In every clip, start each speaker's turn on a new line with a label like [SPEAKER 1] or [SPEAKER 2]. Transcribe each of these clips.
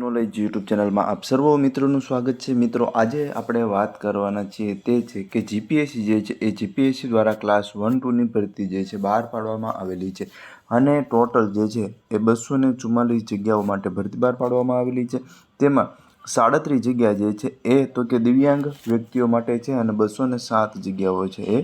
[SPEAKER 1] Knowledge YouTube ચેનલમાં આપ સર્વ મિત્રોનું સ્વાગત છે। મિત્રો આજે આપણે વાત કરવાના છીએ તે છે કે જીપીએસસી જે છે એ જીપીએસસી દ્વારા ક્લાસ 1-2ની ભરતી જે છે બહાર પાડવામાં આવેલી છે અને ટોટલ જે છે એ 244 જગ્યાઓ માટે ભરતી બહાર પાડવામાં આવેલી છે। તેમાં 37 જગ્યા જે છે એ તો કે દિવ્યાંગ વ્યક્તિઓ માટે છે અને 207 જગ્યાઓ છે એ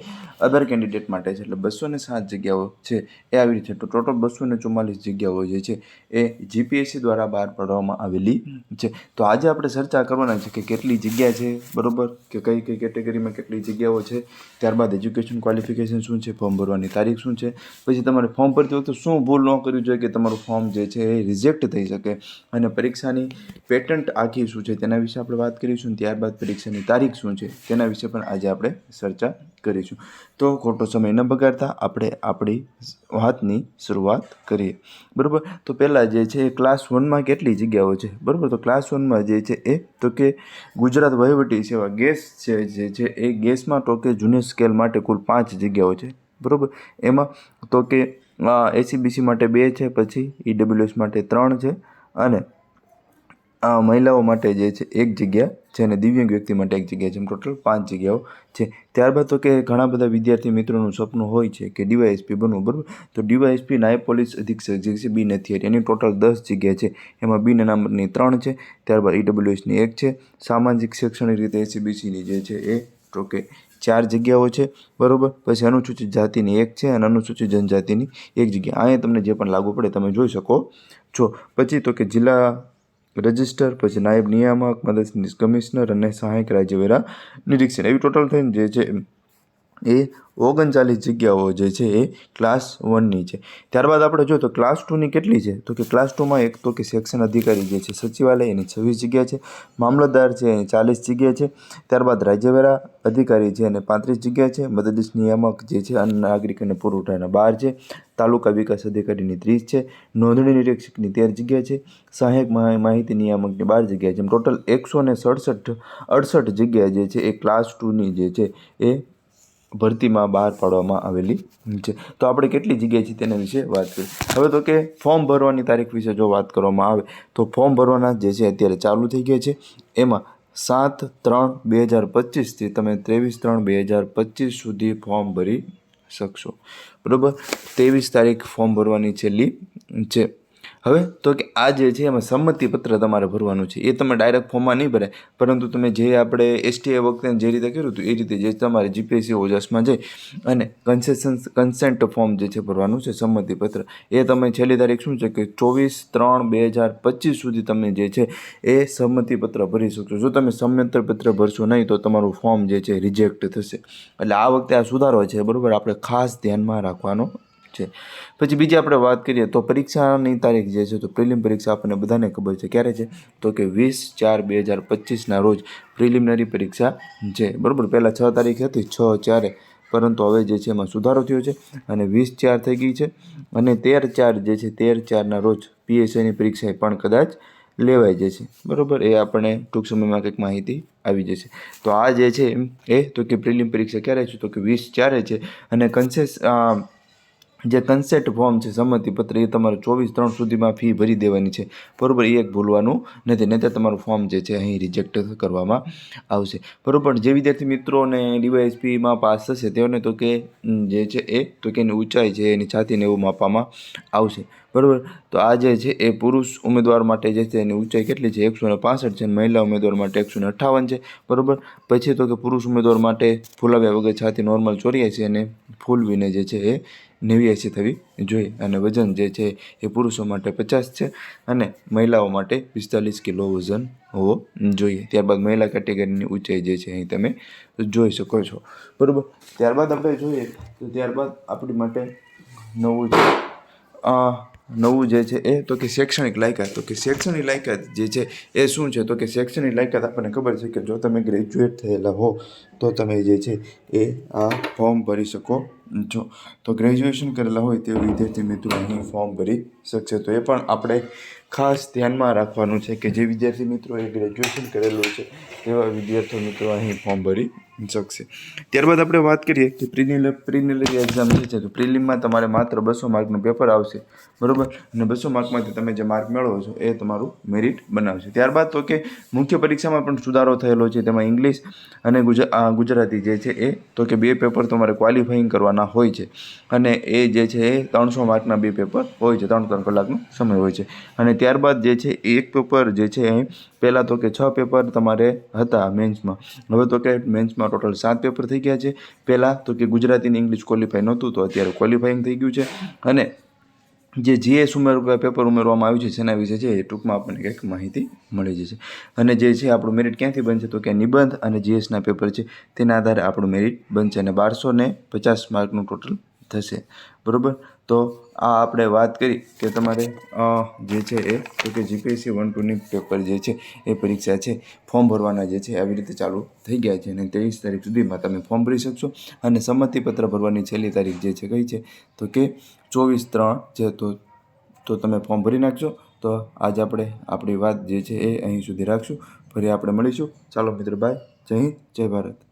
[SPEAKER 1] અધર કેન્ડિડેટ માટે છે, એટલે 207 જગ્યાઓ છે એ આવી છે। તો ટોટલ 244 જગ્યાઓ જે છે એ જીપીએસસી દ્વારા બહાર પાડવામાં આવેલી છે। તો આજે આપણે ચર્ચા કરવાના છે કે કેટલી જગ્યા છે, બરોબર, કે કઈ કઈ કેટેગરીમાં કેટલી જગ્યાઓ છે, ત્યારબાદ એજ્યુકેશન ક્વોલિફિકેશન શું છે, ફોર્મ ભરવાની તારીખ શું છે, પછી તમારે ફોર્મ ભરતી વખતે શું ભૂલ ન કરવી જોઈએ કે તમારું ફોર્મ જે છે એ રિજેક્ટ થઈ શકે, અને પરીક્ષાની પેટન્ટ આખી શું છે તેના વિશે આપણે વાત કરીશું। ત્યારબાદ પરીક્ષાની તારીખ શું છે તેના વિશે પણ આજે આપણે ચર્ચા કરીશું। તો ખોટો સમય ન બગાડતા આપણે આપણી વાતની શરૂઆત કરીએ, બરાબર। તો પહેલાં જે છે ક્લાસ 1માં કેટલી જગ્યાઓ છે, બરાબર। તો ક્લાસ 1માં જે છે એ તો કે ગુજરાત વહીવટી સેવા ગેસ છે જે છે એ ગેસમાં તો કે જુનિયર સ્કેલ માટે કુલ 5 જગ્યાઓ છે, બરાબર। એમાં તો કે એસીબીસી માટે 2 છે, પછી ઈડબ્લ્યુએસ માટે 3 છે, અને મહિલાઓ માટે જે છે 1 જગ્યા છે, અને દિવ્યાંગ વ્યક્તિ માટે 1 જગ્યા છે, એમ ટોટલ 5 જગ્યાઓ છે। ત્યારબાદ તો કે ઘણા બધા વિદ્યાર્થી મિત્રોનું સપનું હોય છે કે ડીવાયએસપી બનવું, બરાબર। તો ડીવાયએસપી નાયબ પોલીસ અધિક્ષક જે છે બી નથી, એની ટોટલ 10 જગ્યા છે, એમાં બીના નંબરની 3 છે, ત્યારબાદ ઈડબ્લ્યુએસની 1 છે, સામાજિક શૈક્ષણિક રીતે એસીબીસીની જે છે એ તો કે 4 જગ્યાઓ છે, બરાબર। પછી અનુસૂચિત જાતિની 1 છે અને અનુસૂચિત જનજાતિની 1 જગ્યા, અહીંયા તમને જે પણ લાગુ પડે તમે જોઈ શકો છો। પછી તો કે જિલ્લા રજિસ્ટર, પછી નાયબ નિયામક, મદદનીશ કમિશનર અને સહાયક રાજ્યવેરા નિરીક્ષક, એવી ટોટલ થઈને જે છે એ 39 જગ્યાઓ જે છે એ ક્લાસ 1ની છે। ત્યારબાદ આપણે જોઈએ તો ક્લાસ 2ની કેટલી છે, તો કે ક્લાસ 2માં એક તો કે સેક્શન અધિકારી જે છે સચિવાલય એની 26 જગ્યા છે, મામલતદાર છે એની 40 જગ્યા છે, ત્યારબાદ રાજ્યવેરા અધિકારી છે એને 35 જગ્યા છે, મદદનીશ નિયામક જે છે અન્ન નાગરિક અને પુરવઠાના 12 છે, તાલુકા વિકાસ અધિકારીની 30 છે, નોંધણી નિરીક્ષકની 13 જગ્યા છે, સહાયક માહિતી નિયામકની 12 જગ્યા છે, એમ ટોટલ 168 જગ્યા જે છે એ ક્લાસ 2ની જે છે એ ભરતીમાં બહાર પાડવામાં આવેલી છે। તો આપણે કેટલી જગ્યા છે તેના વિશે વાત કરીએ। હવે તો કે ફોર્મ ભરવાની તારીખ વિશે જો વાત કરવામાં આવે તો ફોર્મ ભરવાના જે છે અત્યારે ચાલુ થઈ ગયા છે। એમાં 7/3/2025થી તમે 23/3/2025 સુધી ફોર્મ ભરી શકશો, બરાબર। 23 તારીખ ફોર્મ ભરવાની છેલ્લી છે। હવે તો કે આ જે છે એમાં સંમતિપત્ર તમારે ભરવાનું છે, એ તમે ડાયરેક્ટ ફોર્મમાં નહીં ભરાય, પરંતુ તમે જે આપણે એસટીએ વખતે જે રીતે કર્યું હતું એ રીતે જે તમારે જીપીએસસી ઓજસમાં જઈ અને કન્સેન્ટ ફોર્મ જે છે ભરવાનું છે, સંમતિપત્ર, એ તમે છેલ્લી તારીખ શું છે કે 24/3/2025 સુધી તમે જે છે એ સંમતિપત્ર ભરી શકશો। જો તમે સંમતિપત્ર ભરશો નહીં તો તમારું ફોર્મ જે છે રિજેક્ટ થશે, એટલે આ વખતે આ સુધારો છે, બરાબર, આપણે ખાસ ધ્યાનમાં રાખવાનો છે। પછી બીજી આપણે વાત કરીએ તો પરીક્ષાની તારીખ જે છે, તો પ્રિલિમ પરીક્ષા આપણને બધાને ખબર છે ક્યારે છે, તો કે 20/4/2025ના રોજ પ્રિલિમિનરી પરીક્ષા છે, બરાબર। પહેલાં 6 તારીખ હતી, 6/4, પરંતુ હવે જે છે એમાં સુધારો થયો છે અને 20/4 થઈ ગઈ છે, અને 13/4 જે છે 13/4ના રોજ પીએસઆઈની પરીક્ષા પણ કદાચ લેવાઈ જશે, બરાબર। એ આપણે ટૂંક સમયમાં કંઈક માહિતી આવી જશે। તો આ જે છે એ તો કે પ્રિલિમ પરીક્ષા ક્યારે છે, તો કે 20/4 છે, અને જે કન્સેન્ટ ફોર્મ છે સંમતિપત્ર એ તમારે 24/3 સુધીમાં ફી ભરી દેવાની છે, બરાબર, એ એક ભૂલવાનું નથી, નહીં તો તમારું ફોર્મ જે છે અહીં રિજેક્ટ કરવામાં આવશે, બરાબર। જે વિદ્યાર્થી મિત્રોને ડીવાયએસપીમાં પાસ થશે તેઓને તો કે જે છે એ તો કે એની ઊંચાઈ છે એની છાતીને એવું માપવામાં આવશે, બરાબર। તો આ જે છે એ પુરુષ ઉમેદવાર માટે જે છે એની ઊંચાઈ કેટલી છે, 165 છે, અને મહિલા ઉમેદવાર માટે 158 છે, બરાબર। પછી તો કે પુરુષ ઉમેદવાર માટે ફૂલાવ્યા વગર છાતી નોર્મલ 84 અને ફૂલવીને જે છે એ 89 થવી જોઈએ, અને વજન જે છે એ પુરુષો માટે 50 છે અને મહિલાઓ માટે 45 કિલો વજન હોવો જોઈએ। ત્યારબાદ મહિલા કેટેગરીની ઊંચાઈ જે છે અહીં તમે જોઈ શકો છો, બરાબર। ત્યારબાદ આપણે જોઈએ તો ત્યારબાદ આપણી માટે નવું જે છે એ તો કે શૈક્ષણિક લાયકાત, તો કે શૈક્ષણિક લાયકાત જે છે એ શું છે, તો કે શૈક્ષણિક લાયકાત આપણને ખબર છે કે જો તમે ગ્રેજ્યુએટ થયેલા હો તો તમે જે છે એ આ ફોર્મ ભરી શકો છો। તો ગ્રેજ્યુએશન કરેલા હોય તે વિદ્યાર્થી મિત્રો અહીં ફોર્મ ભરી શકશે, તો એ પણ આપણે ખાસ ધ્યાનમાં રાખવાનું છે કે જે વિદ્યાર્થી મિત્રોએ ગ્રેજ્યુએશન કરેલું છે તેવા વિદ્યાર્થી મિત્રો અહીં ફોર્મ ભરી શકશે. ત્યારબાદ આપણે વાત કરીએ કે પ્રિલિમિનરી એક્ઝામ જે છે તો પ્રિલિમમાં તમારે માત્ર 200 માર્કનું પેપર આવશે, બરાબર, અને 200 માર્કમાંથી તમે જે માર્ક મેળવો છો એ તમારું મેરિટ બનાવશે. ત્યારબાદ તો કે મુખ્ય પરીક્ષામાં પણ સુધારો થયેલો છે. તેમાં ઇંગ્લિશ અને ગુજરાતી જે છે એ તો કે 2 પેપર તમારે ક્વોલિફાઈંગ કરવાના હોય છે, અને એ જે છે એ 300 માર્કના 2 પેપર હોય છે, 3 કલાકનો સમય હોય છે. અને ત્યારબાદ જે છે એક પેપર જે છે એ પહેલાં તો કે 6 પેપર તમારે હતા મેન્સમાં, હવે તો કે મેન્સમાં ટોટલ 7 પેપર થઈ ગયા છે. પહેલાં તો કે ગુજરાતી અને ઇંગ્લિશ ક્વોલિફાઈ નહોતું, તો અત્યારે ક્વોલિફાઈંગ થઈ ગયું છે. અને જે જીએસ પેપર ઉમેરવામાં આવ્યું છે જેના વિશે છે એ ટૂંકમાં આપણને કંઈક માહિતી મળી જશે. અને જે છે આપણું મેરિટ ક્યાંથી બનશે તો કે નિબંધ અને જીએસના પેપર છે તેના આધારે આપણું મેરિટ બનશે, અને 1250 માર્કનું ટોટલ થશે, બરાબર. તો આ આપણે વાત કરી કે તમારે જે છે એ તો કે જીપીએસસી 1-2ની પેપર જે છે એ પરીક્ષા છે ફોર્મ ભરવાના જે છે આવી રીતે ચાલુ થઈ ગયા છે, અને 23 તારીખ સુધીમાં તમે ફોર્મ ભરી શકશો. અને સંમતિપત્ર ભરવાની છેલ્લી તારીખ જે છે કઈ છે તો કે 24/3 છે. તો તમે ફોર્મ ભરી નાખજો. તો આજે આપણે આપણી વાત જે છે એ અહીં સુધી રાખશું. ફરી આપણે મળીશું. ચાલો મિત્રો, બાય. જય હિન્દ, જય ભારત.